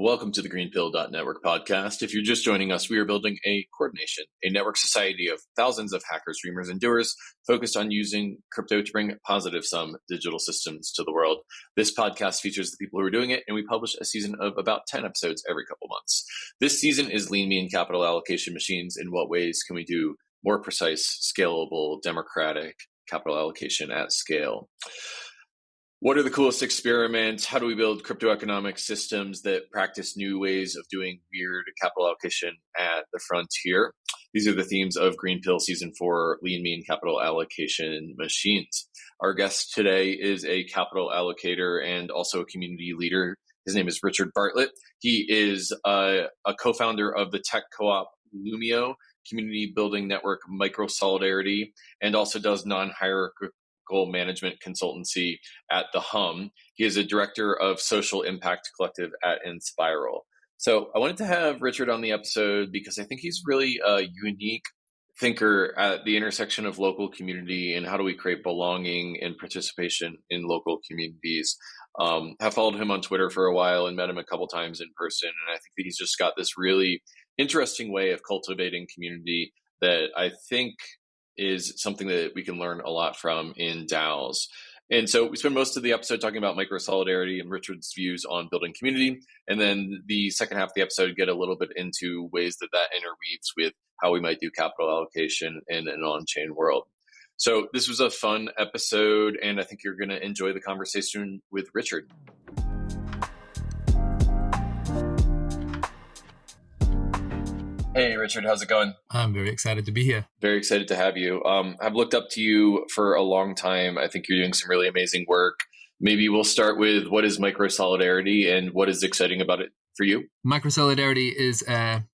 Welcome to the GreenPilled.network podcast. If you're just joining us, we are building a coordination, a network society of thousands of hackers, dreamers, and doers focused on using crypto to bring positive-sum digital systems to the world. This podcast features the people who are doing it, and we publish a season of about 10 episodes every couple months. This season is Lean, Mean Capital Allocation Machines. In what ways can we do more precise, scalable, democratic capital allocation at scale? What are the coolest experiments? How do we build crypto economic systems that practice new ways of doing weird capital allocation at the frontier? These are the themes of GreenPill Season 4, Lean, Mean Capital Allocation Machines. Our guest today is a capital allocator and also a community leader. His name is Richard Bartlett. He is a co-founder of the tech co-op Lumio, community building network Microsolidarity, and also does non-hierarchical management consultancy at The Hum. He is a director of social impact collective at Inspiral. So I wanted to have Richard on the episode because I think he's really a unique thinker at the intersection of local community and how do we create belonging and participation in local communities. Have followed him on Twitter for a while and met him a couple times in person. And I think that he's just got this really interesting way of cultivating community that I think is something that we can learn a lot from in DAOs. And so we spend most of the episode talking about microsolidarity and Richard's views on building community. And then the second half of the episode get a little bit into ways that interweaves with how we might do capital allocation in an on-chain world. So this was a fun episode, and I think you're going to enjoy the conversation with Richard. Hey, Richard, how's it going? I'm very excited to be here. Very excited to have you. I've looked up to you for a long time. I think you're doing some really amazing work. Maybe we'll start with what is Microsolidarity and what is exciting about it for you? Microsolidarity is a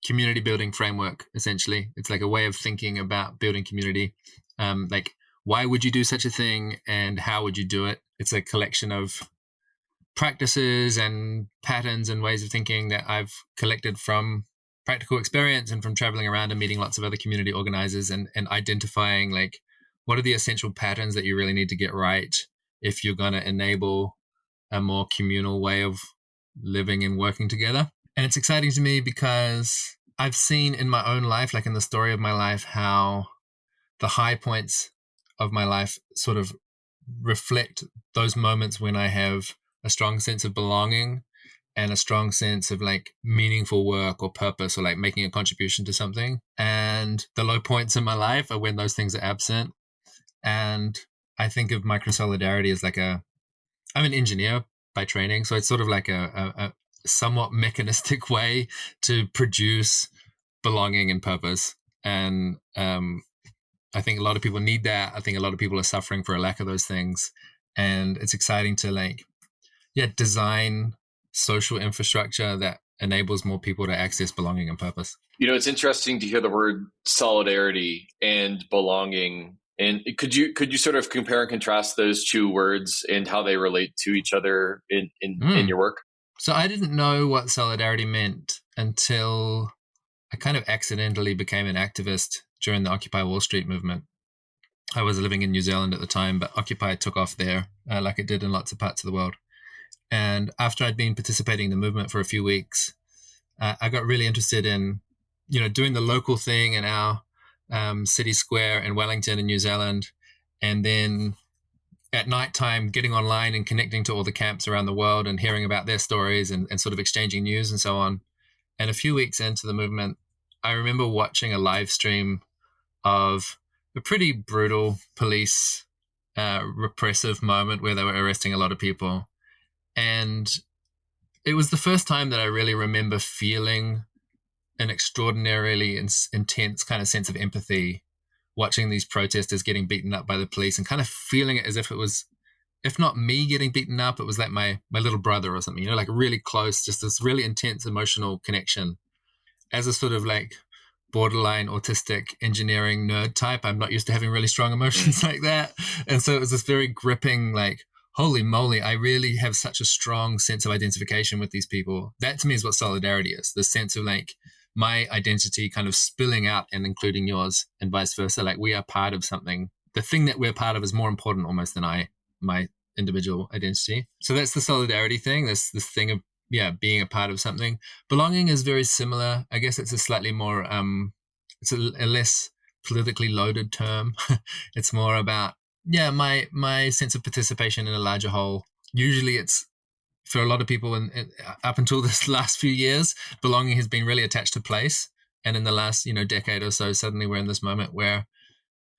community building framework, essentially. It's like a way of thinking about building community. Like, why would you do such a thing and how would you do it? It's a collection of practices and patterns and ways of thinking that I've collected from practical experience and from traveling around and meeting lots of other community organizers and identifying like what are the essential patterns that you really need to get right if you're going to enable a more communal way of living and working together. And it's exciting to me because I've seen in my own life, like in the story of my life, how the high points of my life sort of reflect those moments when I have a strong sense of belonging and a strong sense of like meaningful work or purpose or like making a contribution to something. And the low points in my life are when those things are absent. And I think of microsolidarity as like I'm an engineer by training. So it's sort of like a somewhat mechanistic way to produce belonging and purpose. And I think a lot of people need that. I think a lot of people are suffering for a lack of those things. And it's exciting to design social infrastructure that enables more people to access belonging and purpose. You know, it's interesting to hear the word solidarity and belonging. And could you sort of compare and contrast those two words and how they relate to each other in your work? So I didn't know what solidarity meant until I kind of accidentally became an activist during the Occupy Wall Street movement. I was living in New Zealand at the time, but Occupy took off there like it did in lots of parts of the world. And after I'd been participating in the movement for a few weeks, I got really interested in, doing the local thing in our city square in Wellington in New Zealand. And then at nighttime, getting online and connecting to all the camps around the world and hearing about their stories and sort of exchanging news and so on. And a few weeks into the movement, I remember watching a live stream of a pretty brutal police repressive moment where they were arresting a lot of people. And it was the first time that I really remember feeling an extraordinarily intense kind of sense of empathy watching these protesters getting beaten up by the police and kind of feeling it as if it was, if not me getting beaten up, it was like my little brother or something, like really close, just this really intense emotional connection. As a sort of like borderline autistic engineering nerd type, I'm not used to having really strong emotions like that. And so it was this very gripping, like, holy moly, I really have such a strong sense of identification with these people. That to me is what solidarity is, the sense of like my identity kind of spilling out and including yours and vice versa. Like we are part of something. The thing that we're part of is more important almost than my individual identity. So that's the solidarity thing, this thing of being a part of something. Belonging is very similar. I guess it's a slightly more it's a less politically loaded term. It's more about my sense of participation in a larger whole. Usually it's, for a lot of people, and up until this last few years, belonging has been really attached to place. And in the last decade or so, suddenly we're in this moment where,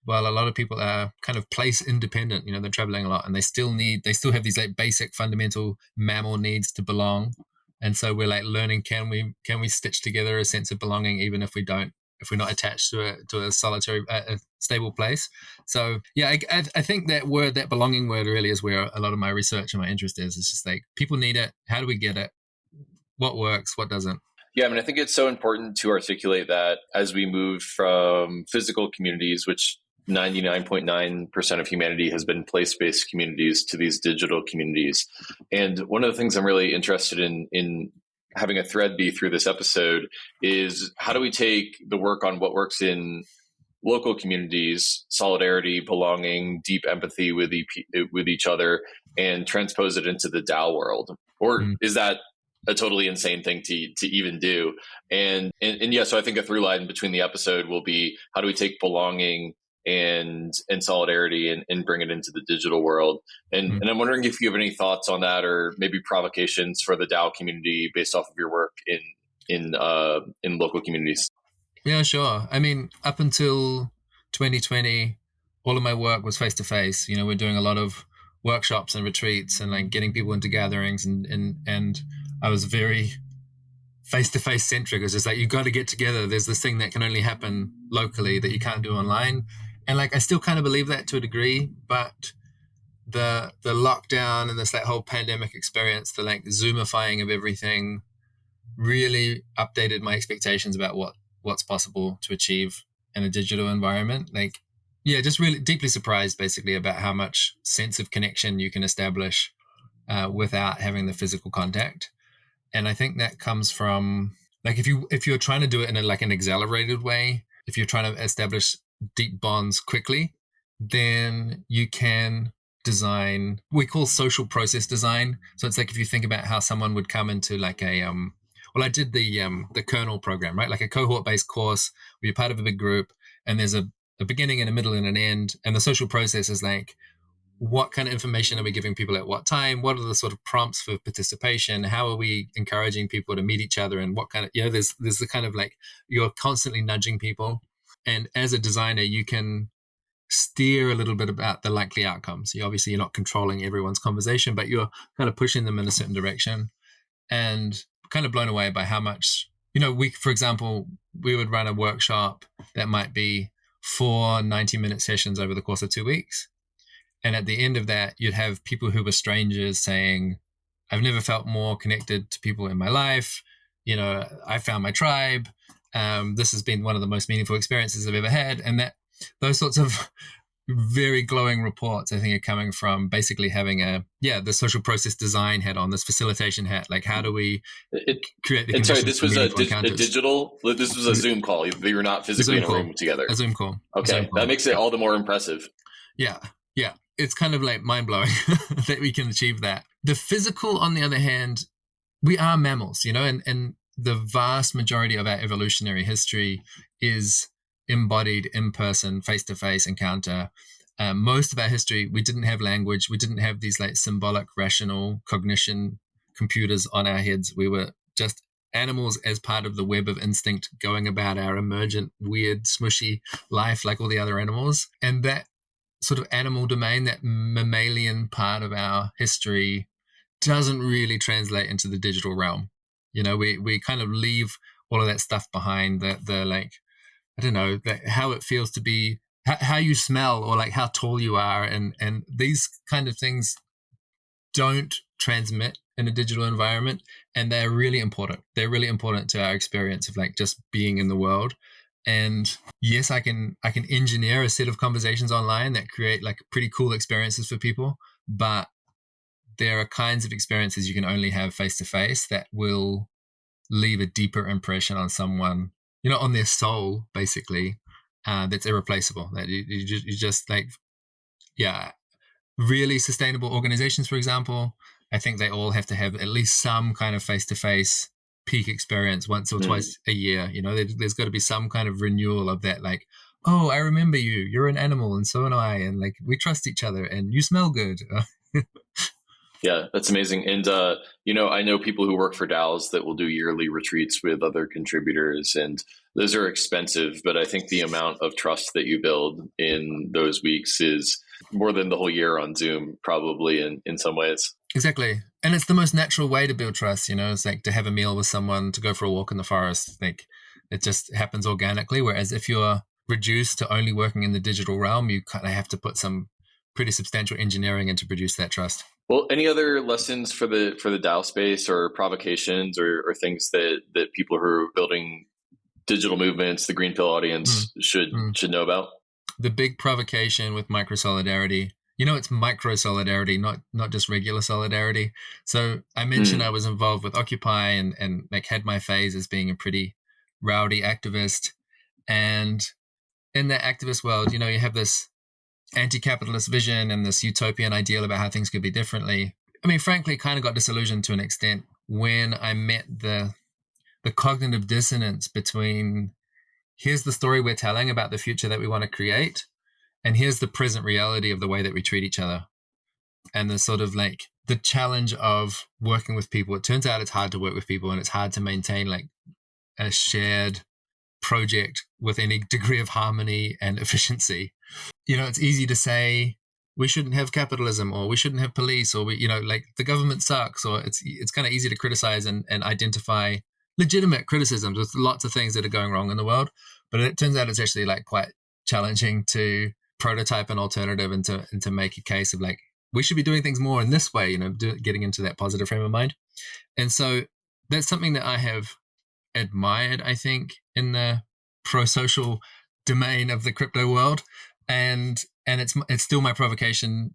well, a lot of people are kind of place independent. They're traveling a lot, and they still have these like basic fundamental mammal needs to belong. And so we're like learning, can we stitch together a sense of belonging even if we're not attached to a solitary, stable place. So yeah, I think that belonging word really is where a lot of my research and my interest is. It's just like, people need it. How do we get it? What works? What doesn't? Yeah, I mean, I think it's so important to articulate that as we move from physical communities, which 99.9% of humanity has been place-based communities, to these digital communities. And one of the things I'm really interested in having a thread be through this episode is, how do we take the work on what works in local communities, solidarity, belonging, deep empathy with each other, and transpose it into the DAO world? Or is that a totally insane thing to even do? And yeah, so I think a through line between the episode will be, how do we take belonging and solidarity and bring it into the digital world? And I'm wondering if you have any thoughts on that, or maybe provocations for the DAO community based off of your work in local communities. Yeah, sure. I mean, up until 2020, all of my work was face to face. We're doing a lot of workshops and retreats and like getting people into gatherings, and I was very face-to-face centric. It's just like, you got to get together. There's this thing that can only happen locally that you can't do online. And like, I still kind of believe that to a degree, but the lockdown and this like whole pandemic experience, the like Zoomifying of everything, really updated my expectations about what's possible to achieve in a digital environment. Like, yeah, just really deeply surprised basically about how much sense of connection you can establish without having the physical contact. And I think that comes from, like, if you're trying to do it in an accelerated way, if you're trying to establish deep bonds quickly, then you can design what we call social process design. So it's like, if you think about how someone would come into like a I did the kernel program, right? Like a cohort-based course where you're part of a big group, and there's a beginning and a middle and an end. And the social process is like, what kind of information are we giving people at what time? What are the sort of prompts for participation? How are we encouraging people to meet each other? And what kind of, there's the kind of like, you're constantly nudging people. And as a designer, you can steer a little bit about the likely outcomes. You're not controlling everyone's conversation, but you're kind of pushing them in a certain direction. And kind of blown away by how much, for example, we would run a workshop that might be 4 90-minute sessions over the course of 2 weeks. And at the end of that, you'd have people who were strangers saying, I've never felt more connected to people in my life. I found my tribe. This has been one of the most meaningful experiences I've ever had. And those sorts of very glowing reports, I think, are coming from basically having the social process design hat on, this facilitation hat. Like, how do we create the conditions? Sorry, this was a digital. This was a Zoom call. We were not physically in a room together. A Zoom call. Okay, that makes it all the more impressive. Yeah. It's kind of like mind blowing that we can achieve that. The physical, on the other hand, we are mammals, and the vast majority of our evolutionary history is embodied in person, face-to-face encounter. Most of our history, we didn't have language. We didn't have these like symbolic, rational cognition computers on our heads. We were just animals as part of the web of instinct, going about our emergent, weird, smushy life like all the other animals. And that sort of animal domain, that mammalian part of our history, doesn't really translate into the digital realm. We kind of leave all of that stuff behind, the like, I don't know, how it feels to be, how you smell, or like how tall you are, and these kind of things don't transmit in a digital environment, and they're really important. They're really important to our experience of like just being in the world. And yes, I can engineer a set of conversations online that create like pretty cool experiences for people, but there are kinds of experiences you can only have face to face that will leave a deeper impression on someone, on their soul, basically, that's irreplaceable. That you just like, really sustainable organizations, for example, I think they all have to have at least some kind of face-to-face peak experience once or twice a year. There's got to be some kind of renewal of that, like, oh, I remember you. You're an animal, and so am I, and like we trust each other, and you smell good. Yeah, that's amazing. And, I know people who work for DAOs that will do yearly retreats with other contributors, and those are expensive, but I think the amount of trust that you build in those weeks is more than the whole year on Zoom, probably in some ways. Exactly. And it's the most natural way to build trust, it's like to have a meal with someone, to go for a walk in the forest. Like it just happens organically. Whereas if you're reduced to only working in the digital realm, you kind of have to put some pretty substantial engineering in to produce that trust. Well, any other lessons for the DAO space, or provocations, or things that people who are building digital movements, the Greenpill audience should know about? The big provocation with microsolidarity, it's microsolidarity, not just regular solidarity. So I mentioned I was involved with Occupy and like had my phase as being a pretty rowdy activist. And in that activist world, you have this anti-capitalist vision and this utopian ideal about how things could be differently. I mean, frankly, kind of got disillusioned to an extent when I met the cognitive dissonance between here's the story we're telling about the future that we want to create, and here's the present reality of the way that we treat each other. And the sort of like the challenge of working with people. It turns out it's hard to work with people, and it's hard to maintain like a shared project with any degree of harmony and efficiency. It's easy to say we shouldn't have capitalism, or we shouldn't have police, or like the government sucks, or it's kind of easy to criticize and identify legitimate criticisms with lots of things that are going wrong in the world. But it turns out it's actually like quite challenging to prototype an alternative and to make a case of like, we should be doing things more in this way, getting into that positive frame of mind. And so that's something that I have admired, I think, in the pro-social domain of the crypto world. And it's still my provocation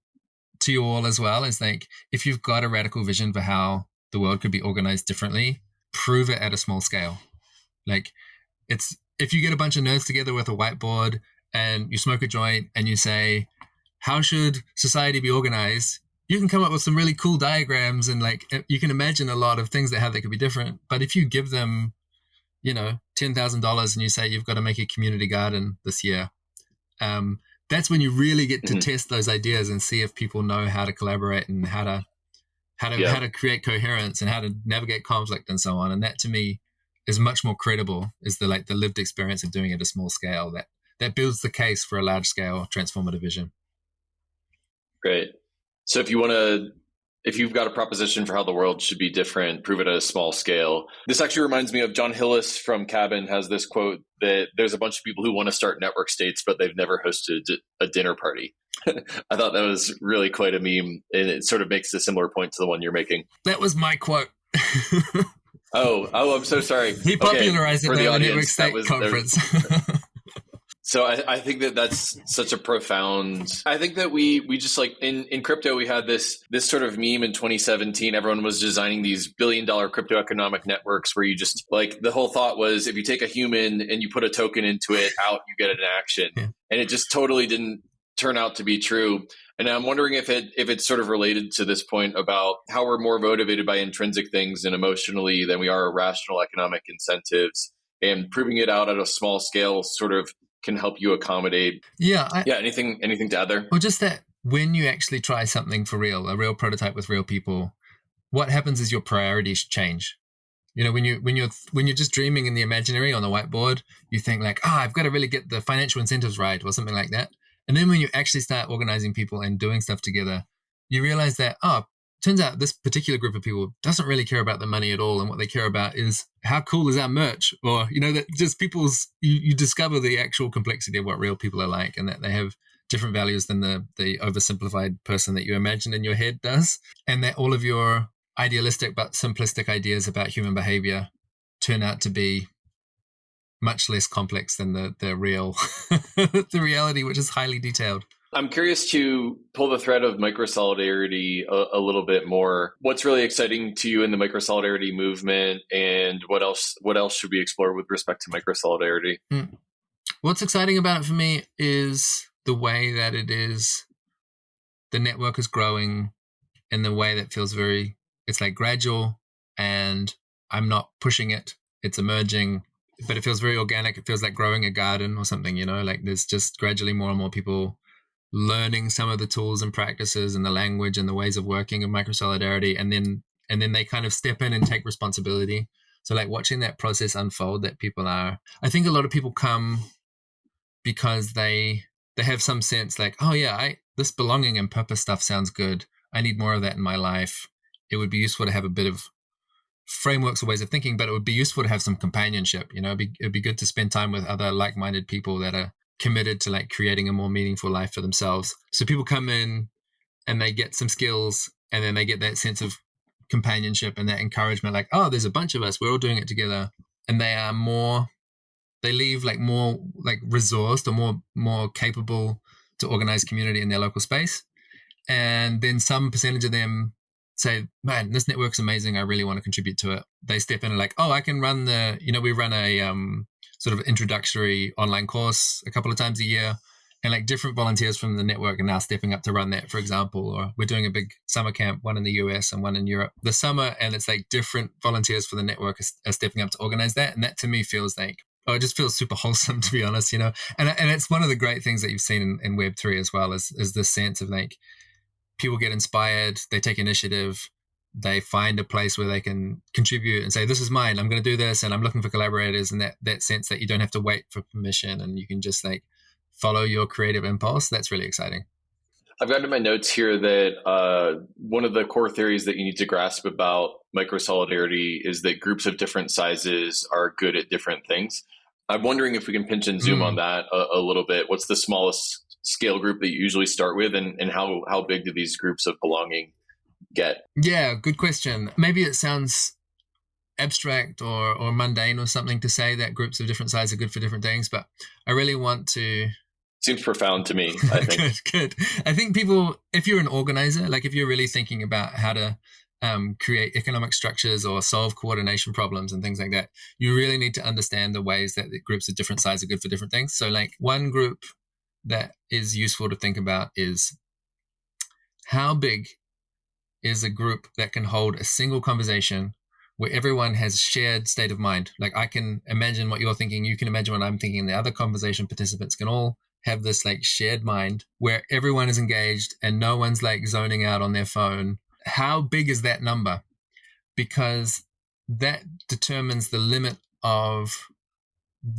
to you all as well, is like, if you've got a radical vision for how the world could be organized differently, prove it at a small scale. Like if you get a bunch of nerds together with a whiteboard and you smoke a joint and you say, how should society be organized? You can come up with some really cool diagrams, and like you can imagine a lot of things that how they could be different. But if you give them, $10,000 and you say you've got to make a community garden this year, that's when you really get to test those ideas and see if people know how to collaborate and how to create coherence and how to navigate conflict and so on. And that to me is much more credible, is the lived experience of doing it at a small scale that builds the case for a large scale transformative vision. Great. So if you've got a proposition for how the world should be different, prove it at a small scale. This actually reminds me of John Hillis from Cabin has this quote that there's a bunch of people who want to start network states, but they've never hosted a dinner party. I thought that was really quite a meme, and it sort of makes a similar point to the one you're making. That was my quote. Oh, I'm so sorry. He popularized it at the Network State Conference. So I think that's such a profound. I think that we just like in crypto, we had this sort of meme in 2017. Everyone was designing these billion-dollar crypto economic networks where you just like the whole thought was if you take a human and you put a token into it, out you get an action, and it just totally didn't turn out to be true. And I'm wondering if it's sort of related to this point about how we're more motivated by intrinsic things and emotionally than we are rational economic incentives, and proving it out at a small scale sort of can help you accommodate. Anything to add there? Well, just that when you actually try something for real, a real prototype with real people, what happens is your priorities change. When you're just dreaming in the imaginary on the whiteboard, you think like, I've got to really get the financial incentives right, or something like that. And then when you actually start organizing people and doing stuff together, you realize that, turns out this particular group of people doesn't really care about the money at all. And what they care about is how cool is our merch, or, that just you discover the actual complexity of what real people are like, and that they have different values than the oversimplified person that you imagine in your head does. And that all of your idealistic but simplistic ideas about human behavior turn out to be much less complex than the real, the reality, which is highly detailed. I'm curious to pull the thread of microsolidarity a little bit more. What's really exciting to you in the microsolidarity movement, and what else should we explore with respect to microsolidarity? What's exciting about it for me is the way that the network is growing in the way that feels it's like gradual, and I'm not pushing it. It's emerging, but it feels very organic. It feels like growing a garden or something, like there's just gradually more and more people learning some of the tools and practices and the language and the ways of working of microsolidarity, and then they kind of step in and take responsibility. So like watching that process unfold, that people are, I think a lot of people come because they have some sense like, oh yeah, this belonging and purpose stuff sounds good. I need more of that in my life. It would be useful to have a bit of frameworks or ways of thinking, but it would be useful to have some companionship. It'd be good to spend time with other like-minded people that are committed to like creating a more meaningful life for themselves. So people come in and they get some skills, and then they get that sense of companionship and that encouragement, like, oh, there's a bunch of us, we're all doing it together. And they leave like more like resourced or more capable to organize community in their local space. And then some percentage of them say, man, this network's amazing, I really want to contribute to it. They step in and like, oh, I can run we run a sort of introductory online course a couple of times a year, and like different volunteers from the network are now stepping up to run that, for example. Or we're doing a big summer camp, one in the US and one in Europe this summer, and it's like different volunteers for the network are stepping up to organize that. And that to me feels like, it just feels super wholesome, to be honest, and it's one of the great things that you've seen in Web3 as well, is this sense of like people get inspired, they take initiative, they find a place where they can contribute and say, this is mine, I'm going to do this, and I'm looking for collaborators, and that sense that you don't have to wait for permission and you can just like follow your creative impulse. That's really exciting. I've got in my notes here that one of the core theories that you need to grasp about microsolidarity is that groups of different sizes are good at different things. I'm wondering if we can pinch and zoom on that a little bit. What's the smallest scale group that you usually start with, and how big do these groups of belonging get? Yeah, good question. Maybe it sounds abstract or mundane or something to say that groups of different sizes are good for different things, but I really want to... Seems profound to me, I think. Good. I think people, if you're an organizer, like if you're really thinking about how to create economic structures or solve coordination problems and things like that, you really need to understand the ways that the groups of different sizes are good for different things. So like one group that is useful to think about is, how big is a group that can hold a single conversation where everyone has a shared state of mind? Like I can imagine what you're thinking, you can imagine what I'm thinking, and the other conversation participants can all have this like shared mind where everyone is engaged and no one's like zoning out on their phone. How big is that number? Because that determines the limit of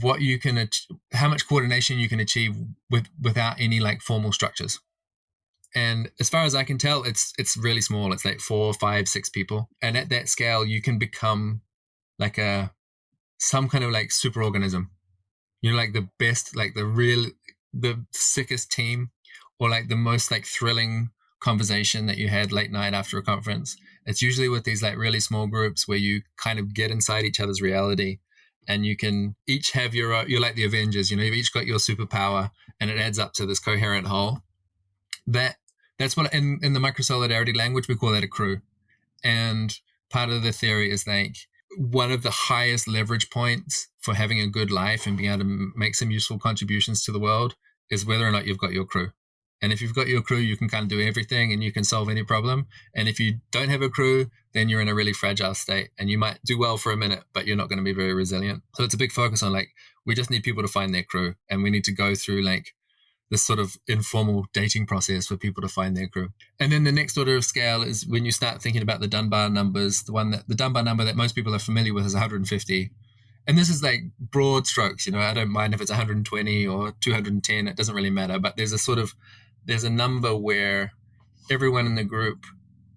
what you can, how much coordination you can achieve without any like formal structures. And as far as I can tell, it's really small. It's like 4, 5, 6 people. And at that scale, you can become like some kind of like super organism. Like the best, like the sickest team, or like the most like thrilling conversation that you had late night after a conference. It's usually with these like really small groups where you kind of get inside each other's reality, and you can each have you're like the Avengers, you've each got your superpower, and it adds up to this coherent whole. That's what in the microsolidarity language we call that a crew. And part of the theory is like one of the highest leverage points for having a good life and being able to make some useful contributions to the world is whether or not you've got your crew. And if you've got your crew, you can kind of do everything and you can solve any problem. And if you don't have a crew, then you're in a really fragile state, and you might do well for a minute, but you're not going to be very resilient. So it's a big focus on like, we just need people to find their crew, and we need to go through like this sort of informal dating process for people to find their crew. And then the next order of scale is when you start thinking about the Dunbar numbers. The Dunbar number that most people are familiar with is 150. And this is like broad strokes, I don't mind if it's 120 or 210, it doesn't really matter. But there's a number where everyone in the group,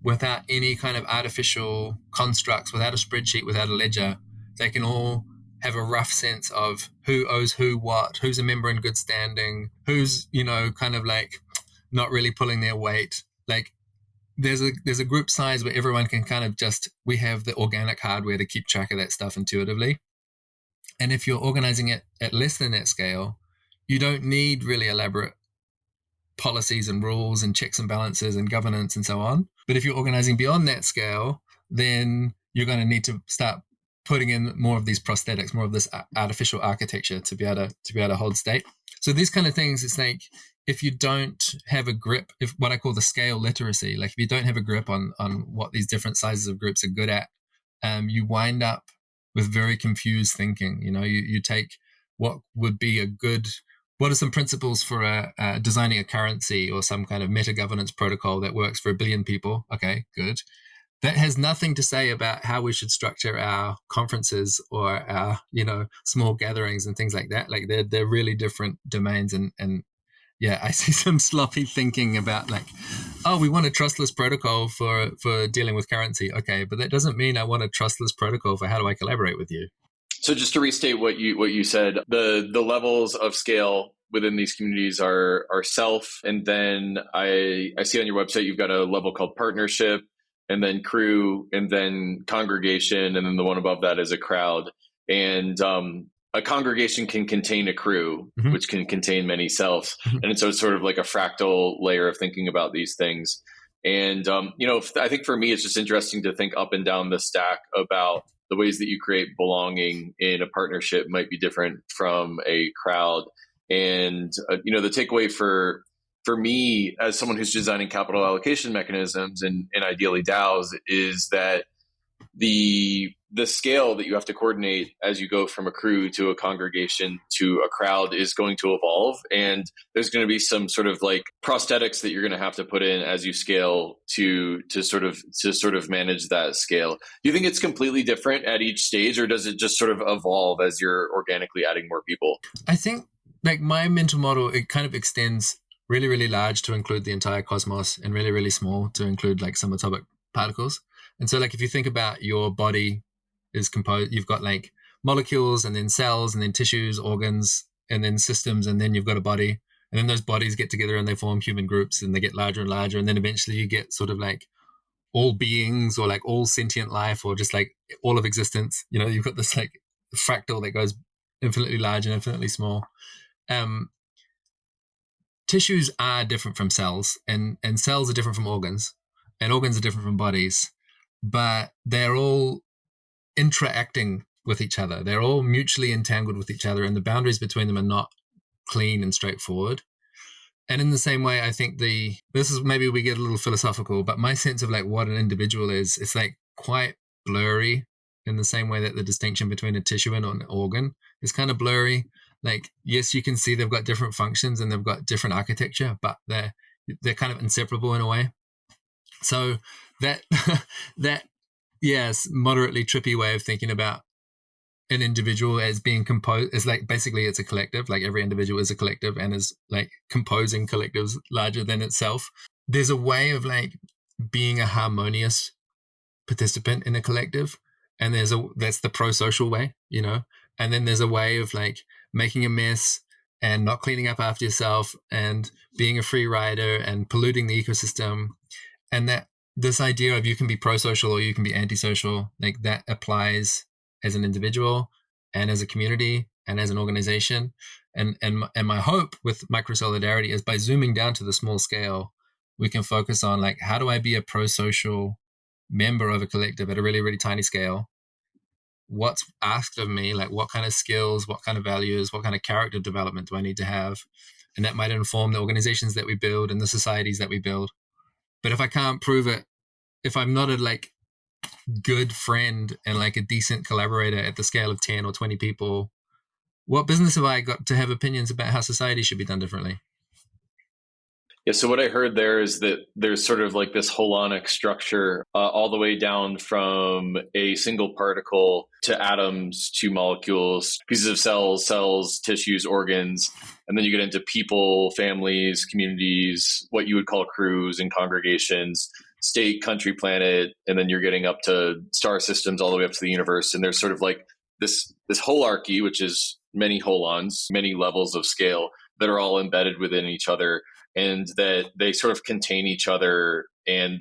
without any kind of artificial constructs, without a spreadsheet, without a ledger, they can all have a rough sense of who owes who what, who's a member in good standing, who's, kind of like not really pulling their weight. Like there's a group size where everyone can kind of we have the organic hardware to keep track of that stuff intuitively. And if you're organizing it at less than that scale, you don't need really elaborate policies and rules and checks and balances and governance and so on. But if you're organizing beyond that scale, then you're going to need to start putting in more of these prosthetics, more of this artificial architecture to be able to hold state. So these kind of things, it's like if you don't have a grip, if what I call the scale literacy, like if you don't have a grip on what these different sizes of groups are good at, you wind up with very confused thinking. You take what would be what are some principles for designing a currency or some kind of meta governance protocol that works for 1 billion people? Okay, good. That has nothing to say about how we should structure our conferences or our, small gatherings and things like that. Like they're really different domains. And yeah, I see some sloppy thinking about like, oh, we want a trustless protocol for dealing with currency. Okay, but that doesn't mean I want a trustless protocol for how do I collaborate with you. So just to restate what you said, the levels of scale within these communities are self, and then I see on your website you've got a level called partnership, and then crew, and then congregation, and then the one above that is a crowd. And a congregation can contain a crew, mm-hmm. which can contain many selves. Mm-hmm. And so it's sort of like a fractal layer of thinking about these things. And, I think for me, it's just interesting to think up and down the stack about the ways that you create belonging in a partnership might be different from a crowd. And, the takeaway for me as someone who's designing capital allocation mechanisms and ideally DAOs is that the scale that you have to coordinate as you go from a crew to a congregation to a crowd is going to evolve, and there's going to be some sort of like prosthetics that you're going to have to put in as you scale to sort of manage that scale. Do you think it's completely different at each stage, or does it just sort of evolve as you're organically adding more people? I think like my mental model, it kind of extends really, really large to include the entire cosmos and really, really small to include like subatomic particles. And so like if you think about your body is composed, you've got like molecules and then cells and then tissues, organs, and then systems, and then you've got a body. And then those bodies get together and they form human groups and they get larger and larger. And then eventually you get sort of like all beings or like all sentient life or just like all of existence. You've got this like fractal that goes infinitely large and infinitely small. Tissues are different from cells, and cells are different from organs, and organs are different from bodies, but they're all interacting with each other. They're all mutually entangled with each other, and the boundaries between them are not clean and straightforward. And in the same way, I think this is maybe we get a little philosophical, but my sense of like what an individual is, it's like quite blurry in the same way that the distinction between a tissue and an organ is kind of blurry. Like, yes, you can see they've got different functions and they've got different architecture, but they're kind of inseparable in a way. So that yes, moderately trippy way of thinking about an individual as being composed is like basically it's a collective. Like every individual is a collective and is like composing collectives larger than itself. There's a way of like being a harmonious participant in a collective, and that's the pro-social way, and then there's a way of like making a mess and not cleaning up after yourself and being a free rider and polluting the ecosystem. And that this idea of you can be pro-social or you can be antisocial, like that applies as an individual and as a community and as an organization. And my hope with Microsolidarity is by zooming down to the small scale, we can focus on like, how do I be a pro-social member of a collective at a really, really tiny scale? What's asked of me, like what kind of skills, what kind of values, what kind of character development do I need to have? And that might inform the organizations that we build and the societies that we build. But if I can't prove it, if I'm not a like good friend and like a decent collaborator at the scale of 10 or 20 people, what business have I got to have opinions about how society should be done differently? Yeah, so what I heard there is that there's sort of like this holonic structure all the way down from a single particle to atoms to molecules, pieces of cells, tissues, organs, and then you get into people, families, communities, what you would call crews and congregations, state, country, planet, and then you're getting up to star systems all the way up to the universe. And there's sort of like this holarchy, which is many holons, many levels of scale that are all embedded within each other, and that they sort of contain each other,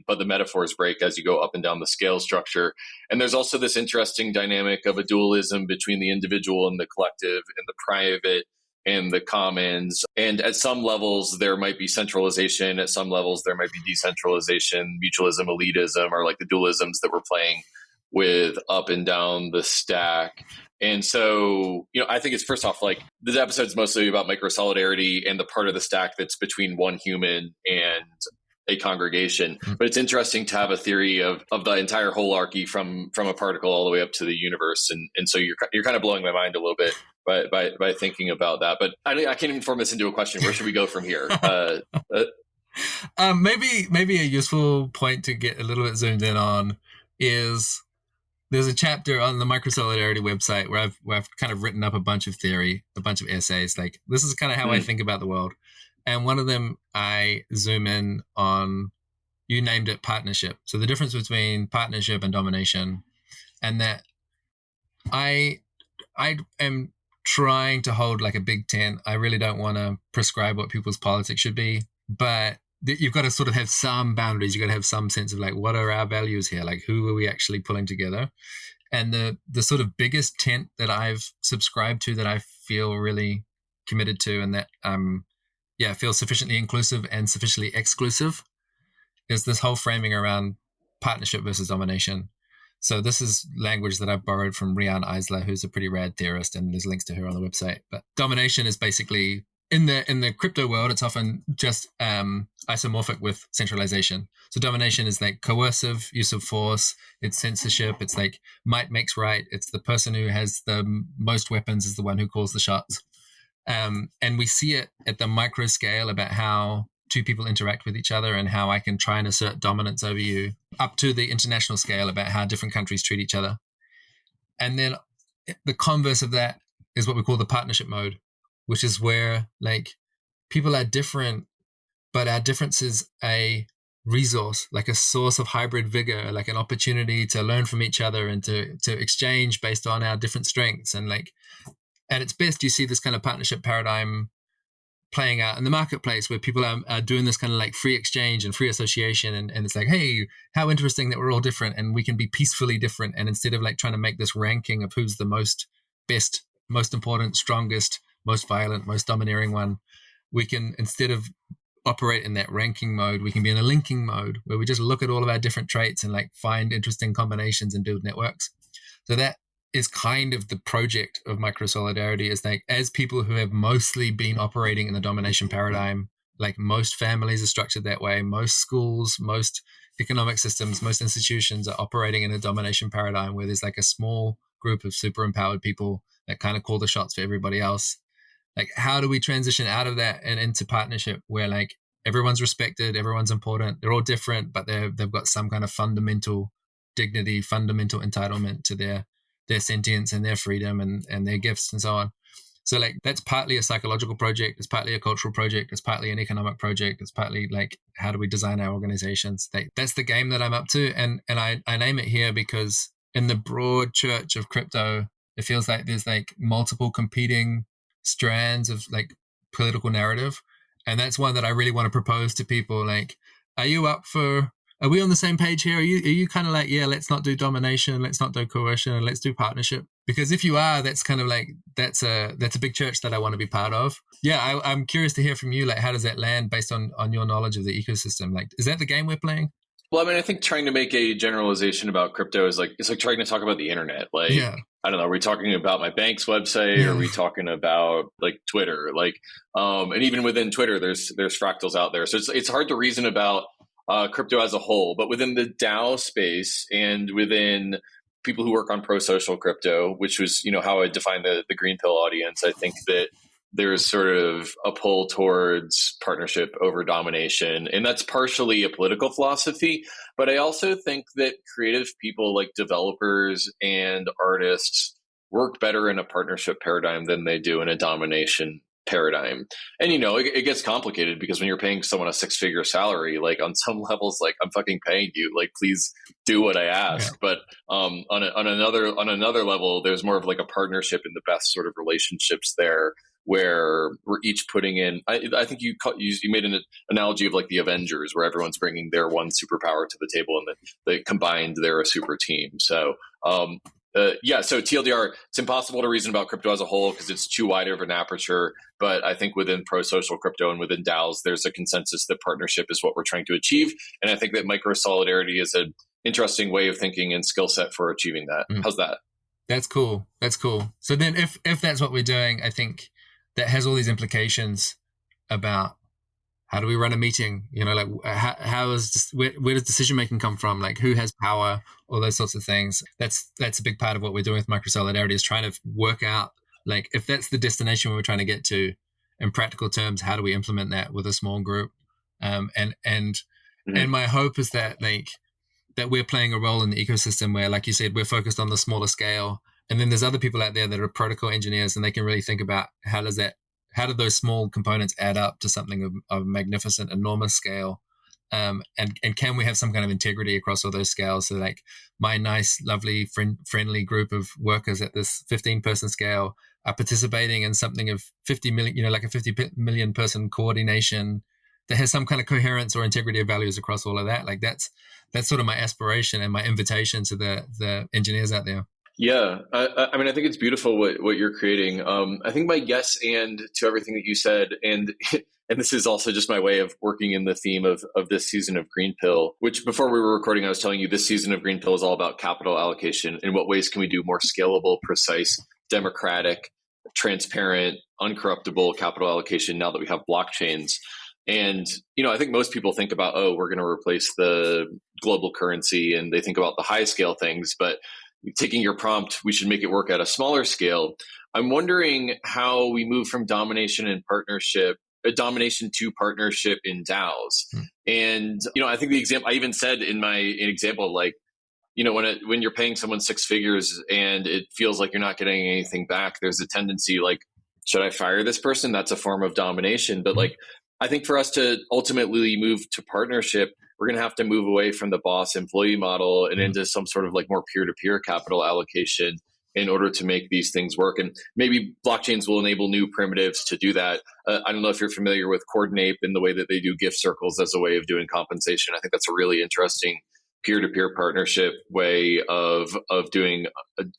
but the metaphors break as you go up and down the scale structure. And there's also this interesting dynamic of a dualism between the individual and the collective and the private and the commons. And at some levels, there might be centralization. At some levels, there might be decentralization, mutualism, elitism, or like the dualisms that we're playing with up and down the stack. And so, I think it's first off, like, this episode's mostly about microsolidarity and the part of the stack that's between one human and a congregation. But it's interesting to have a theory of the entire holarchy from a particle all the way up to the universe. And so you're kind of blowing my mind a little bit by thinking about that. But I can't even form this into a question. Where should we go from here? Maybe a useful point to get a little bit zoomed in on is there's a chapter on the Microsolidarity website where I've kind of written up a bunch of theory, a bunch of essays. Like, this is kind of how I think about the world. And one of them, I zoom in on, you named it partnership. So the difference between partnership and domination, and that I am trying to hold like a big tent. I really don't want to prescribe what people's politics should be, but you've got to sort of have some boundaries. You've got to have some sense of like, what are our values here? Like, who are we actually pulling together? And the sort of biggest tent that I've subscribed to, that I feel really committed to, and that feels sufficiently inclusive and sufficiently exclusive, is this whole framing around partnership versus domination. So this is language that I've borrowed from Rian Eisler, who's a pretty rad theorist, and there's links to her on the website. But domination is basically, in the crypto world, it's often just isomorphic with centralization. So domination is like coercive use of force. It's censorship. It's like might makes right. It's the person who has the most weapons is the one who calls the shots. And we see it at the micro scale about how two people interact with each other and how I can try and assert dominance over you, up to the international scale about how different countries treat each other. And then the converse of that is what we call the partnership mode, which is where like people are different, but our difference is a resource, like a source of hybrid vigor, like an opportunity to learn from each other and to exchange based on our different strengths. And like, at its best, you see this kind of partnership paradigm playing out in the marketplace, where people are doing this kind of like free exchange and free association. And it's like, hey, how interesting that we're all different and we can be peacefully different. And instead of like trying to make this ranking of who's the most best, most important, strongest, most violent, most domineering one, we can, instead of operate in that ranking mode, we can be in a linking mode where we just look at all of our different traits and like find interesting combinations and build networks. So that is kind of the project of Microsolidarity, is like, as people who have mostly been operating in the domination paradigm, like most families are structured that way, most schools, most economic systems, most institutions are operating in a domination paradigm where there's like a small group of super empowered people that kind of call the shots for everybody else. Like, how do we transition out of that and into partnership where like everyone's respected, everyone's important, they're all different, but they've got some kind of fundamental dignity, fundamental entitlement to their sentience and their freedom and their gifts and so on. So like, that's partly a psychological project, it's partly a cultural project, it's partly an economic project, it's partly like, how do we design our organizations? That's the game that I'm up to. And I name it here because in the broad church of crypto, it feels like there's like multiple competing strands of like political narrative. And that's one that I really want to propose to people. Like, are we on the same page here? Are you kind of like, yeah, let's not do domination, let's not do coercion, let's do partnership? Because if you are, that's kind of like, that's a big church that I want to be part of. Yeah, I'm curious to hear from you. Like, how does that land based on your knowledge of the ecosystem? Like, is that the game we're playing? Well, I mean, I think trying to make a generalization about crypto is like, it's like trying to talk about the internet. Like, yeah. I don't know, are we talking about my bank's website? Yeah. Or are we talking about like Twitter? Like, and even within Twitter, there's fractals out there. So it's hard to reason about crypto as a whole, but within the DAO space and within people who work on pro-social crypto, which was, how I define the Greenpill audience, I think that there's sort of a pull towards partnership over domination. And that's partially a political philosophy, but I also think that creative people like developers and artists work better in a partnership paradigm than they do in a domination paradigm. And it gets complicated because when you're paying someone a 6-figure salary, like on some levels, like I'm fucking paying you, like please do what I ask. Yeah. But on another level, there's more of like a partnership in the best sort of relationships there, where we're each putting in. I think you made an analogy of like the Avengers, where everyone's bringing their one superpower to the table, and they combined they're a super team. So. So TLDR, it's impossible to reason about crypto as a whole because it's too wide of an aperture. But I think within pro-social crypto and within DAOs, there's a consensus that partnership is what we're trying to achieve. And I think that Microsolidarity is interesting way of thinking and skill set for achieving that. How's that? That's cool. So then if that's what we're doing, I think that has all these implications about how do we run a meeting? Like where does decision making come from? Like who has power? All those sorts of things. That's a big part of what we're doing with Microsolidarity, is trying to work out, like, if that's the destination we're trying to get to, in practical terms, how do we implement that with a small group? And my hope is that, like, that we're playing a role in the ecosystem where, like you said, we're focused on the smaller scale, and then there's other people out there that are protocol engineers, and they can really think about how do those small components add up to something of magnificent, enormous scale, and can we have some kind of integrity across all those scales? So, like, my nice, lovely, friendly group of workers at this 15-person scale are participating in something of 50 million, like a 50 million person coordination that has some kind of coherence or integrity of values across all of that. Like that's sort of my aspiration and my invitation to the engineers out there. Yeah, I mean, I think it's beautiful what you're creating. I think my yes and to everything that you said, and this is also just my way of working in the theme of this season of Greenpill, which before we were recording, I was telling you this season of Greenpill is all about capital allocation. In what ways can we do more scalable, precise, democratic, transparent, uncorruptible capital allocation now that we have blockchains? And, I think most people think about, we're going to replace the global currency, and they think about the high scale things, but taking your prompt, we should make it work at a smaller scale. I'm wondering how we move from domination to partnership in DAOs. And, I think the example I even said in my example, like, when you're paying someone six figures and it feels like you're not getting anything back, there's a tendency like, should I fire this person? That's a form of domination. But like, I think for us to ultimately move to partnership, we're going to have to move away from the boss employee model and into some sort of like more peer-to-peer capital allocation in order to make these things work. And maybe blockchains will enable new primitives to do that. I don't know if you're familiar with Coordinape and the way that they do gift circles as a way of doing compensation. I think that's a really interesting peer-to-peer partnership way of doing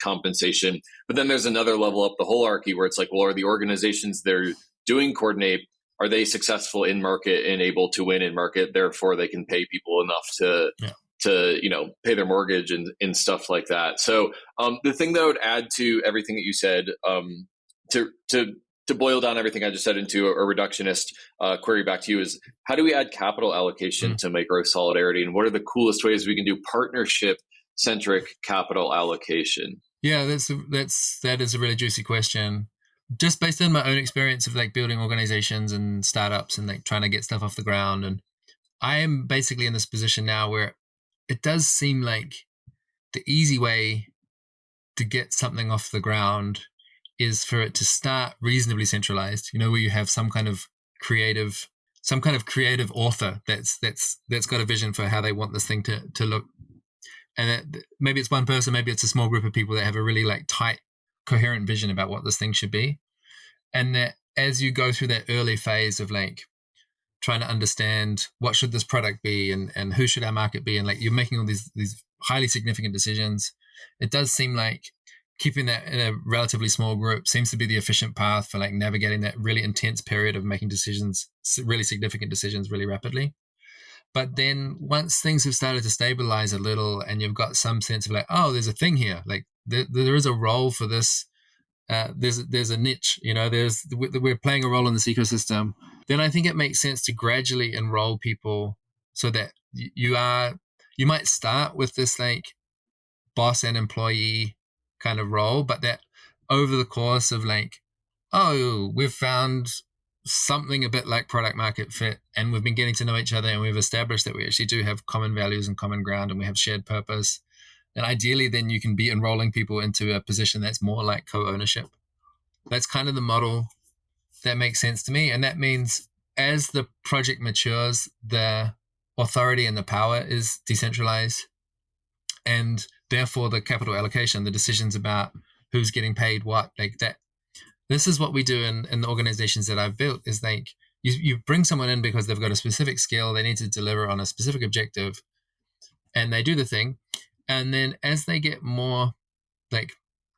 compensation. But then there's another level up the hierarchy where it's like, well, are the organizations that are doing Coordinape, are they successful in market and able to win in market? Therefore, they can pay people enough to pay their mortgage and stuff like that. So the thing that I would add to everything that you said, to boil down everything I just said into a reductionist query back to you, is how do we add capital allocation to Microsolidarity, and what are the coolest ways we can do partnership-centric capital allocation? Yeah, that is a really juicy question. Just based on my own experience of like building organizations and startups and like trying to get stuff off the ground. And I am basically in this position now where it does seem like the easy way to get something off the ground is for it to start reasonably centralized, where you have some kind of creative author that's got a vision for how they want this thing to look. And maybe it's one person, maybe it's a small group of people that have a really like tight, coherent vision about what this thing should be. And that as you go through that early phase of like trying to understand what should this product be and who should our market be, and like you're making all these highly significant decisions, it does seem like keeping that in a relatively small group seems to be the efficient path for like navigating that really intense period of making decisions, really significant decisions, really rapidly. But then once things have started to stabilize a little and you've got some sense of like, oh, there's a thing here, like there is a role for this, there's a niche, we're playing a role in this ecosystem, then I think it makes sense to gradually enroll people so that you might start with this like boss and employee kind of role, but that over the course of like, oh, we've found something a bit like product market fit, and we've been getting to know each other, and we've established that we actually do have common values and common ground, and we have shared purpose. And ideally, then you can be enrolling people into a position that's more like co-ownership. That's kind of the model that makes sense to me. And that means as the project matures, the authority and the power is decentralized. And therefore, the capital allocation, the decisions about who's getting paid what, like that. This is what we do in the organizations that I've built, is like you bring someone in because they've got a specific skill, they need to deliver on a specific objective, and they do the thing. And then as they get more, like,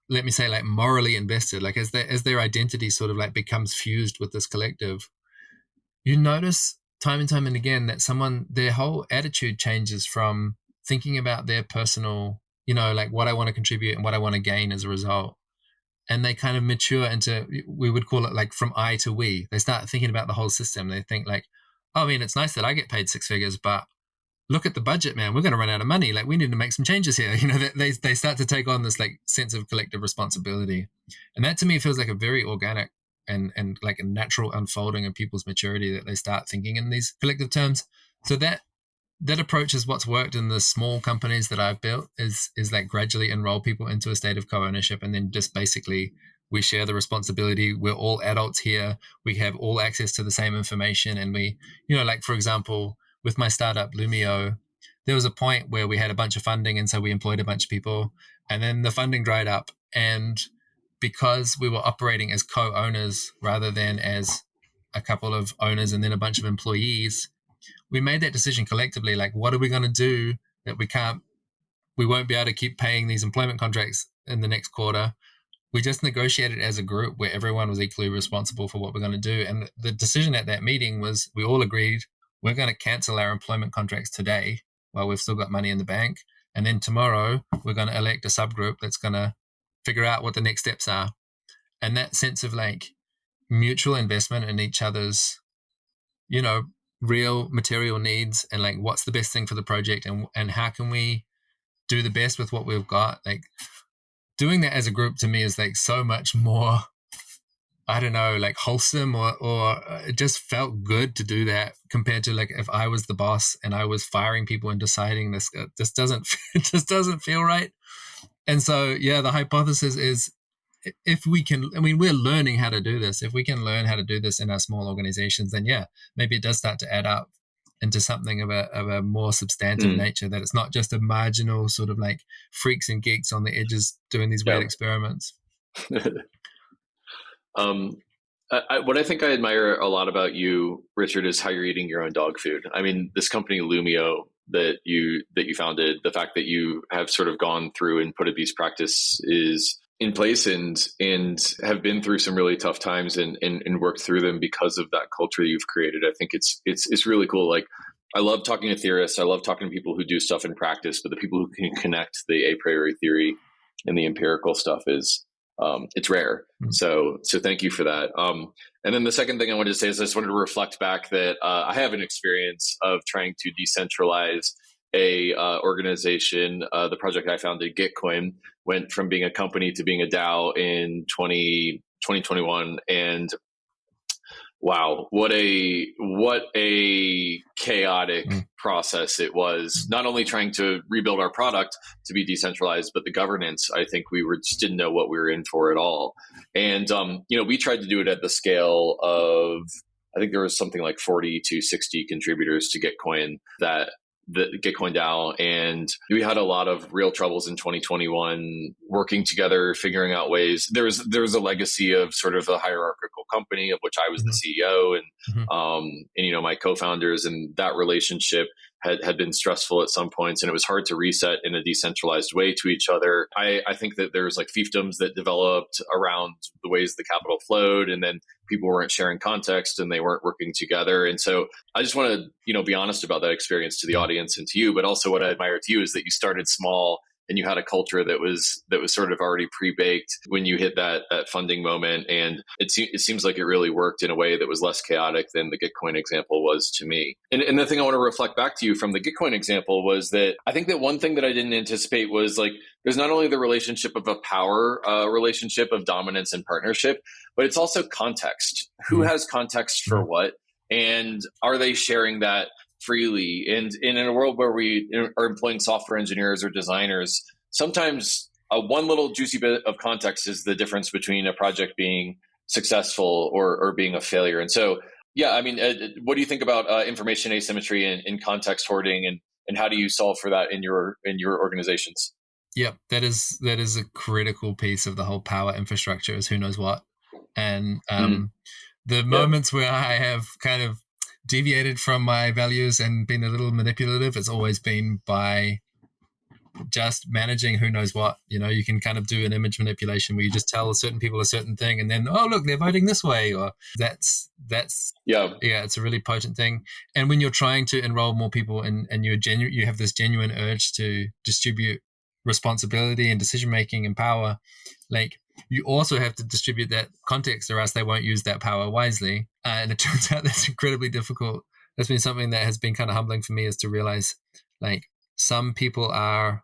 let me say, like morally invested, like as their identity sort of like becomes fused with this collective, you notice time and time and again that their whole attitude changes from thinking about their personal, like what I want to contribute and what I want to gain as a result. And they kind of mature into, we would call it like from I to we. They start thinking about the whole system. They think like, oh, I mean, it's nice that I get paid 6 figures, but look at the budget, man. We're going to run out of money. Like, we need to make some changes here. They start to take on this like sense of collective responsibility. And that to me feels like a very organic and like a natural unfolding of people's maturity, that they start thinking in these collective terms. So that approach is what's worked in the small companies that I've built, is like gradually enroll people into a state of co-ownership, and then just basically we share the responsibility. We're all adults here. We have all access to the same information. And we, like for example, with my startup Lumio, there was a point where we had a bunch of funding, and so we employed a bunch of people, and then the funding dried up. And because we were operating as co-owners rather than as a couple of owners and then a bunch of employees, we made that decision collectively. Like, what are we going to do that we won't be able to keep paying these employment contracts in the next quarter? We just negotiated as a group where everyone was equally responsible for what we're going to do. And the decision at that meeting was, we all agreed we're going to cancel our employment contracts today while we've still got money in the bank. And then tomorrow we're going to elect a subgroup that's going to figure out what the next steps are. And that sense of like mutual investment in each other's, real material needs, and like what's the best thing for the project, and how can we do the best with what we've got. Like, doing that as a group to me is like so much more, I don't know, like wholesome, or it just felt good to do that, compared to like if I was the boss and I was firing people and deciding this doesn't it just doesn't feel right. And so yeah, the hypothesis is, if we can, I mean, we're learning how to do this. If we can learn how to do this in our small organizations, then yeah, maybe it does start to add up into something of a more substantive nature, that it's not just a marginal sort of like freaks and geeks on the edges doing these weird experiments. What I think I admire a lot about you, Richard, is how you're eating your own dog food. I mean, this company Lumio that you founded, the fact that you have sort of gone through and put a these practices in place and have been through some really tough times and worked through them because of that culture you've created. I think it's really cool. Like, I love talking to theorists. I love talking to people who do stuff in practice, but the people who can connect the a priori theory and the empirical stuff is, it's rare. So thank you for that. And then the second thing I wanted to say is, I just wanted to reflect back that I have an experience of trying to decentralize a organization. The project I founded, Gitcoin, went from being a company to being a DAO in 2021. And wow, what a chaotic process it was. Not only trying to rebuild our product to be decentralized, but the governance, I think we just didn't know what we were in for at all. And, we tried to do it at the scale of, I think there was something like 40 to 60 contributors to Gitcoin, the Gitcoin DAO. And we had a lot of real troubles in 2021 working together, figuring out ways. There was a legacy of sort of a hierarchical company of which I was the CEO, and my co-founders, and that relationship had been stressful at some points, and it was hard to reset in a decentralized way to each other. I think that there's like fiefdoms that developed around the ways the capital flowed, and then people weren't sharing context and they weren't working together. And so I just want to, be honest about that experience to the audience and to you, but also what I admire to you is that you started small and you had a culture that was sort of already pre-baked when you hit that funding moment. And it seems like it really worked in a way that was less chaotic than the Gitcoin example was to me. And the thing I want to reflect back to you from the Gitcoin example was that I think that one thing that I didn't anticipate was like, there's not only the relationship of a power relationship of dominance and partnership, but it's also context. Who has context for what? And are they sharing that freely? And in a world where we are employing software engineers or designers, sometimes one little juicy bit of context is the difference between a project being successful or being a failure. And so, yeah, I mean, what do you think about information asymmetry and context hoarding, and how do you solve for that in your organizations? Yep, that is a critical piece of the whole power infrastructure, is who knows what. And the moments where I have kind of deviated from my values and been a little manipulative, it's always been by just managing who knows what. You can kind of do an image manipulation where you just tell certain people a certain thing, and then, oh, look, they're voting this way, or that's it's a really potent thing. And when you're trying to enroll more people and you have this genuine urge to distribute responsibility and decision making and power, like, you also have to distribute that context, or else they won't use that power wisely. And it turns out that's incredibly difficult. That's been something that has been kind of humbling for me, is to realize, like, some people are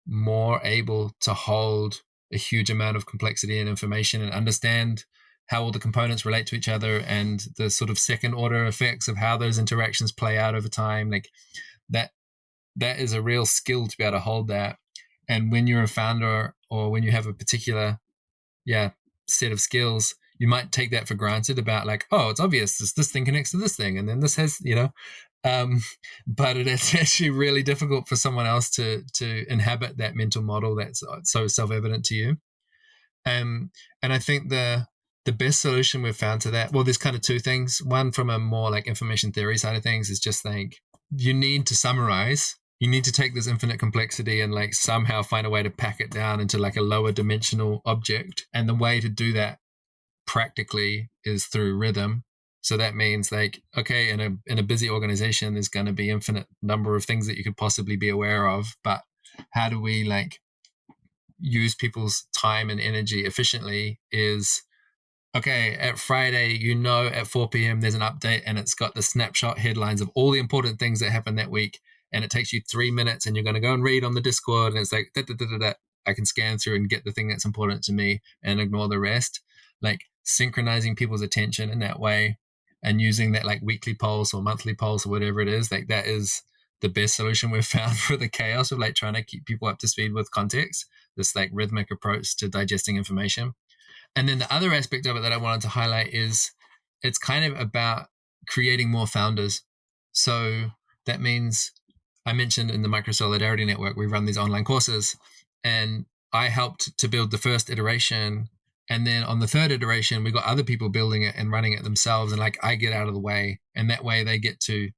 more able to hold a huge amount of complexity and information and understand how all the components relate to each other and the sort of second order effects of how those interactions play out over time. Like, that is a real skill to be able to hold that. And when you're a founder, or when you have a particular set of skills, you might take that for granted, about like, oh, it's obvious this thing connects to this thing, and then this has, but it's actually really difficult for someone else to inhabit that mental model that's so self-evident to you. And I think the best solution we've found to that, well, there's kind of two things. One, from a more like information theory side of things, is just like, you need to summarize. You need to take this infinite complexity and like somehow find a way to pack it down into like a lower dimensional object. And the way to do that practically is through rhythm. So that means, like, okay, in a busy organization, there's going to be infinite number of things that you could possibly be aware of. But how do we like use people's time and energy efficiently? Is, okay, at Friday, at 4 p.m. there's an update, and it's got the snapshot headlines of all the important things that happened that week. And it takes you 3 minutes, and you're going to go and read on the Discord, and it's like, I can scan through and get the thing that's important to me and ignore the rest. Like, synchronizing people's attention in that way, and using that like weekly pulse or monthly pulse or whatever it is, like, that is the best solution we've found for the chaos of like trying to keep people up to speed with context, this like rhythmic approach to digesting information. And then the other aspect of it that I wanted to highlight is, it's kind of about creating more founders. So that means, I mentioned in the Microsolidarity network, we run these online courses, and I helped to build the first iteration. And then on the third iteration, we got other people building it and running it themselves. And like, I get out of the way, and that way they get to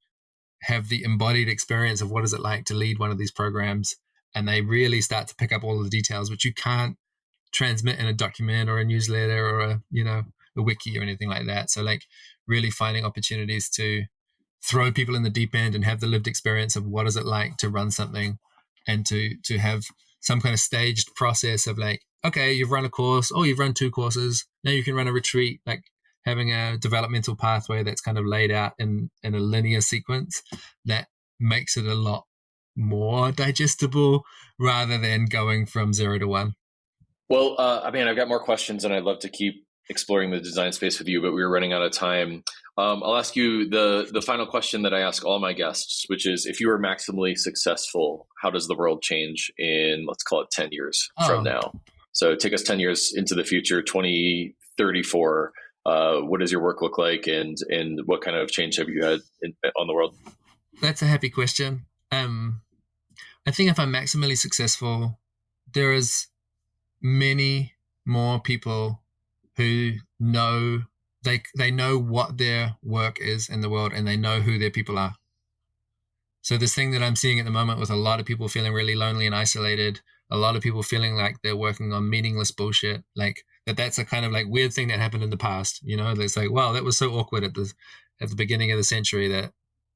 have the embodied experience of what is it like to lead one of these programs. And they really start to pick up all of the details, which you can't transmit in a document or a newsletter or a wiki or anything like that. So like, really finding opportunities to throw people in the deep end and have the lived experience of what is it like to run something, and to have some kind of staged process of like, okay, you've run a course, or you've run 2 courses, now you can run a retreat, like having a developmental pathway that's kind of laid out in a linear sequence that makes it a lot more digestible, rather than going from 0 to 1. Well, I've got more questions, and I'd love to keep exploring the design space with you, but we were running out of time. I'll ask you the final question that I ask all my guests, which is, if you were maximally successful, how does the world change in, let's call it 10 years from now? So take us 10 years into the future, 2034. What does your work look like, and what kind of change have you had on the world? That's a happy question. I think if I'm maximally successful, there is many more people who know they know what their work is in the world, and they know who their people are. So this thing that I'm seeing at the moment, with a lot of people feeling really lonely and isolated, a lot of people feeling like they're working on meaningless bullshit, like that's a kind of like weird thing that happened in the past. It's like, wow, that was so awkward at the beginning of the century, that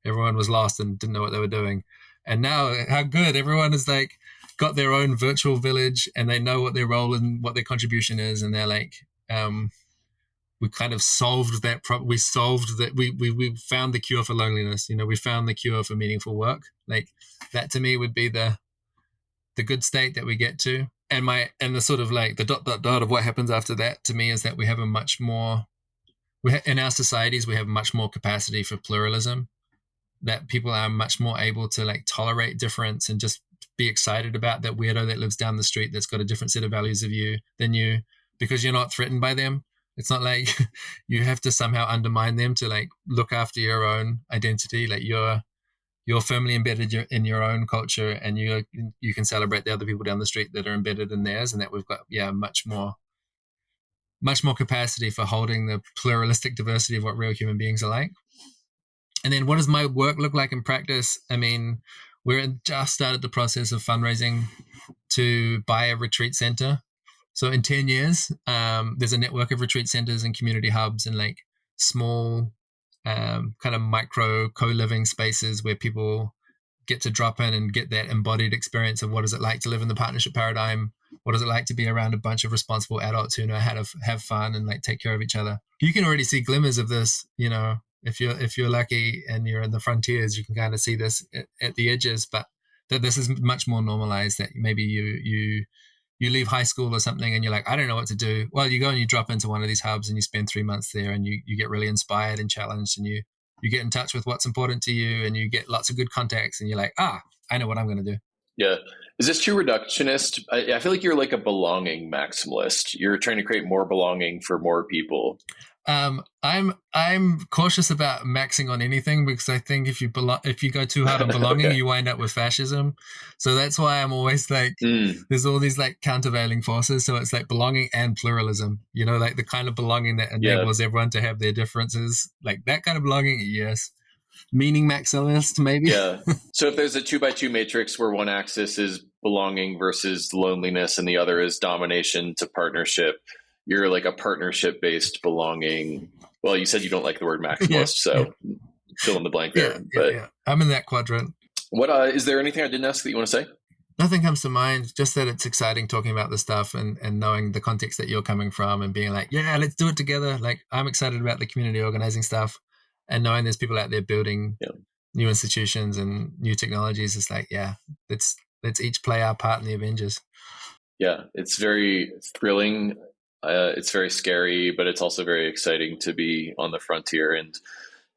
everyone was lost and didn't know what they were doing. And now, how good, everyone is like got their own virtual village, and they know what their role and what their contribution is, and they're like, we kind of solved that problem. We solved that. We found the cure for loneliness. We found the cure for meaningful work. Like, that to me would be the good state that we get to. And the sort of like the ... of what happens after that, to me, is that we have a much more, in our societies, we have much more capacity for pluralism, that people are much more able to like tolerate difference and just be excited about that weirdo that lives down the street that's got a different set of values than you, because you're not threatened by them. It's not like you have to somehow undermine them to like look after your own identity. Like, you're firmly embedded in your own culture, and you can celebrate the other people down the street that are embedded in theirs, and that we've got much more capacity for holding the pluralistic diversity of what real human beings are like. And then, what does my work look like in practice? I mean, we're just started the process of fundraising to buy a retreat center. So in 10 years, there's a network of retreat centers and community hubs and like small kind of micro co-living spaces where people get to drop in and get that embodied experience of what is it like to live in the partnership paradigm. What is it like to be around a bunch of responsible adults who know how to have fun and like take care of each other? You can already see glimmers of this, if you're lucky and you're in the frontiers, you can kind of see this at the edges, but that this is much more normalized, that maybe you leave high school or something and you're like, I don't know what to do. Well, you go and you drop into one of these hubs and you spend 3 months there and you get really inspired and challenged and you get in touch with what's important to you and you get lots of good contacts and you're like, I know what I'm going to do. Yeah. Is this too reductionist? I feel like you're like a belonging maximalist. You're trying to create more belonging for more people. I'm cautious about maxing on anything because I think if you go too hard on belonging, okay, you wind up with fascism. So that's why I'm always like, there's all these like countervailing forces. So it's like belonging and pluralism, like the kind of belonging that enables everyone to have their differences, like that kind of belonging. Yes. Meaning maximalist, maybe. Yeah. So if there's a 2x2 matrix where one axis is belonging versus loneliness and the other is domination to partnership, you're like a partnership-based belonging. Well, you said you don't like the word maximalist, fill in the blank there. Yeah. I'm in that quadrant. What is there anything I didn't ask that you want to say? Nothing comes to mind, just that it's exciting talking about this stuff and knowing the context that you're coming from and being like, yeah, let's do it together. Like, I'm excited about the community organizing stuff and knowing there's people out there building new institutions and new technologies. It's like, let's each play our part in the Avengers. Yeah, it's very thrilling. It's very scary, but it's also very exciting to be on the frontier. And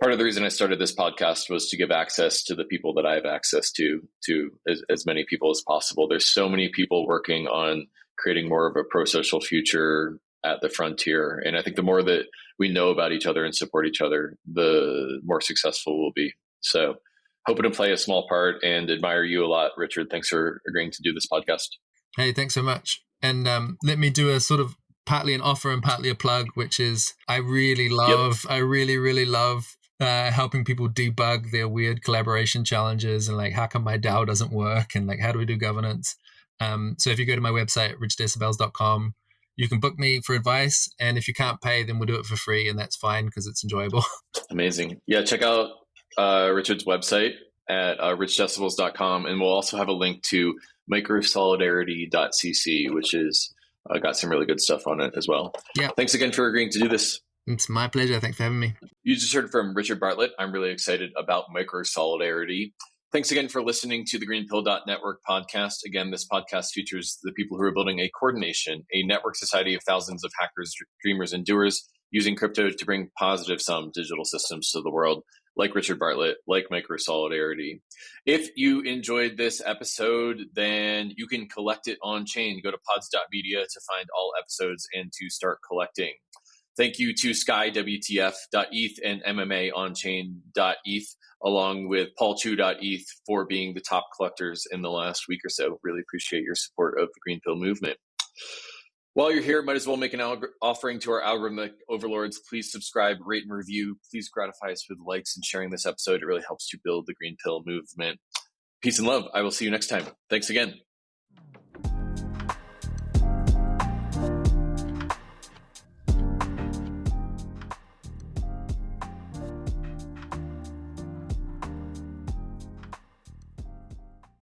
part of the reason I started this podcast was to give access to the people that I have access to as many people as possible. There's so many people working on creating more of a pro-social future at the frontier. And I think the more that we know about each other and support each other, the more successful we'll be. So hoping to play a small part and admire you a lot, Richard. Thanks for agreeing to do this podcast. Hey, thanks so much. And let me do a sort of partly an offer and partly a plug, which is I really love helping people debug their weird collaboration challenges and like, how come my DAO doesn't work? And like, how do we do governance? So if you go to my website, richdecibels.com, you can book me for advice. And if you can't pay, then we'll do it for free. And that's fine because it's enjoyable. Amazing. Yeah. Check out Richard's website at richdecibels.com. And we'll also have a link to Microsolidarity.cc, which is got some really good stuff on it as well. Yeah. Thanks again for agreeing to do this. It's my pleasure. Thanks for having me. You just heard from Richard Bartlett. I'm really excited about Microsolidarity. Thanks again for listening to the GreenPilled.network podcast. Again, this podcast features the people who are building a coordination, a network society of thousands of hackers, dreamers, and doers using crypto to bring positive sum digital systems to the world, like Richard Bartlett, like Microsolidarity. If you enjoyed this episode, then you can collect it on chain. Go to pods.media to find all episodes and to start collecting. Thank you to skywtf.eth and MMAonchain.eth, along with paulchu.eth for being the top collectors in the last week or so. Really appreciate your support of the Greenpill movement. While you're here, might as well make an offering to our algorithmic overlords. Please subscribe, rate, and review. Please gratify us with likes and sharing this episode. It really helps to build the Greenpill movement. Peace and love. I will see you next time. Thanks again.